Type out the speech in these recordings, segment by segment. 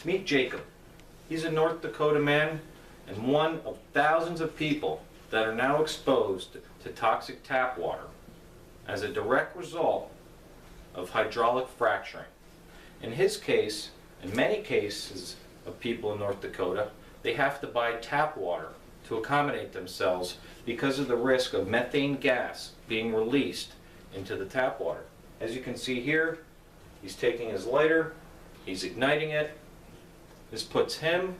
Meet Jacob. He's a North Dakota man and one of thousands of people that are now exposed to toxic tap water as a direct result of hydraulic fracturing. In his case, in many cases of people in North Dakota, they have to buy tap water to accommodate themselves because of the risk of methane gas being released into the tap water. As you can see here, he's taking his lighter, he's igniting it. This puts him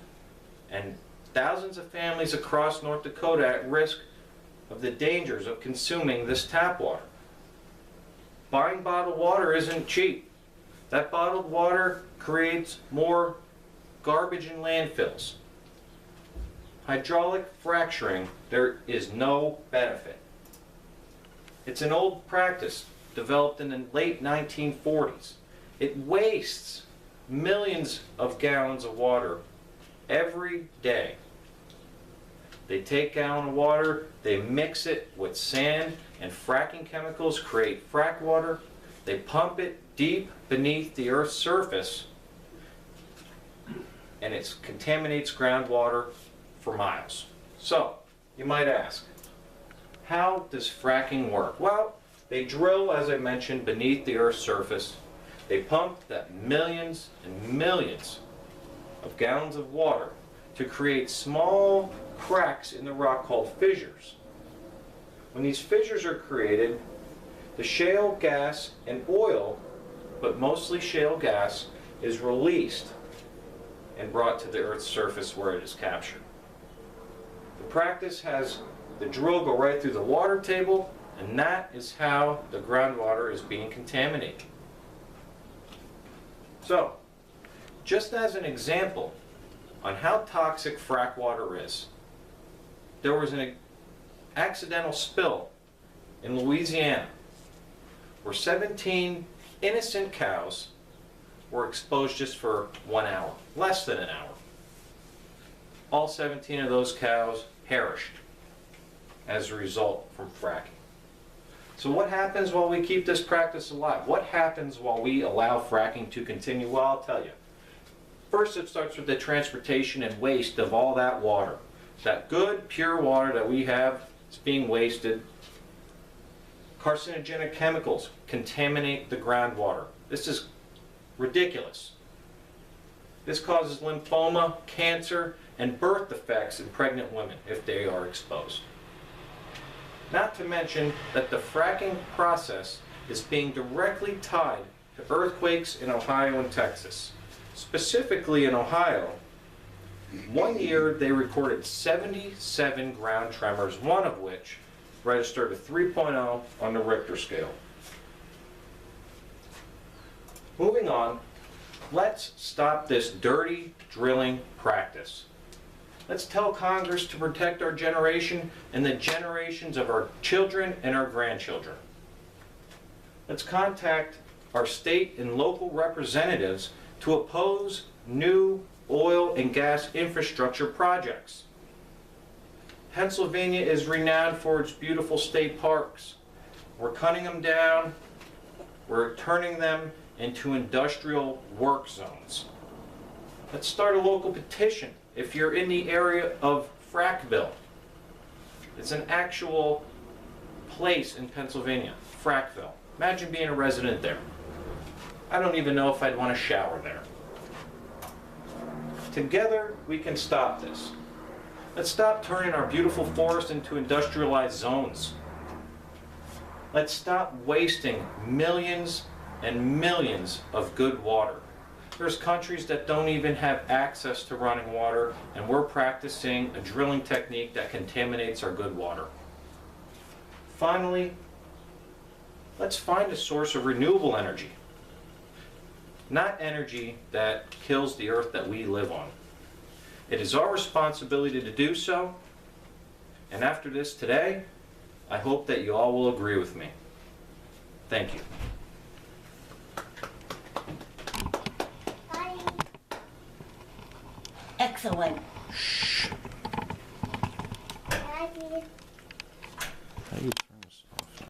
and thousands of families across North Dakota at risk of the dangers of consuming this tap water. Buying bottled water isn't cheap. That bottled water creates more garbage in landfills. Hydraulic fracturing, there is no benefit. It's an old practice developed in the late 1940s. It wastes millions of gallons of water every day. They take a gallon of water, they mix it with sand and fracking chemicals, create frack water. They pump it deep beneath the Earth's surface, and it contaminates groundwater for miles. So, you might ask, how does fracking work? Well, they drill, as I mentioned, beneath the Earth's surface. They pump that millions and millions of gallons of water to create small cracks in the rock called fissures. When these fissures are created, the shale gas and oil, but mostly shale gas, is released and brought to the Earth's surface where it is captured. The practice has the drill go right through the water table, and that is how the groundwater is being contaminated. So, just as an example on how toxic frack water is, there was an accidental spill in Louisiana where 17 innocent cows were exposed just for 1 hour, less than an hour. All 17 of those cows perished as a result from fracking. So what happens while we keep this practice alive? What happens while we allow fracking to continue? Well, I'll tell you. First, it starts with the transportation and waste of all that water. That good, pure water that we have is being wasted. Carcinogenic chemicals contaminate the groundwater. This is ridiculous. This causes lymphoma, cancer, and birth defects in pregnant women if they are exposed. Not to mention that the fracking process is being directly tied to earthquakes in Ohio and Texas. Specifically in Ohio, 1 year they recorded 77 ground tremors, one of which registered a 3.0 on the Richter scale. Moving on, let's stop this dirty drilling practice. Let's tell Congress to protect our generation and the generations of our children and our grandchildren. Let's contact our state and local representatives to oppose new oil and gas infrastructure projects. Pennsylvania is renowned for its beautiful state parks. We're cutting them down. We're turning them into industrial work zones. Let's start a local petition if you're in the area of Frackville. It's an actual place in Pennsylvania, Frackville. Imagine being a resident there. I don't even know if I'd want to shower there. Together, we can stop this. Let's stop turning our beautiful forest into industrialized zones. Let's stop wasting millions and millions of good water. There's countries that don't even have access to running water, and we're practicing a drilling technique that contaminates our good water. Finally, let's find a source of renewable energy. Not energy that kills the earth that we live on. It is our responsibility to do so, and after this today, I hope that you all will agree with me. Thank you. Excellent.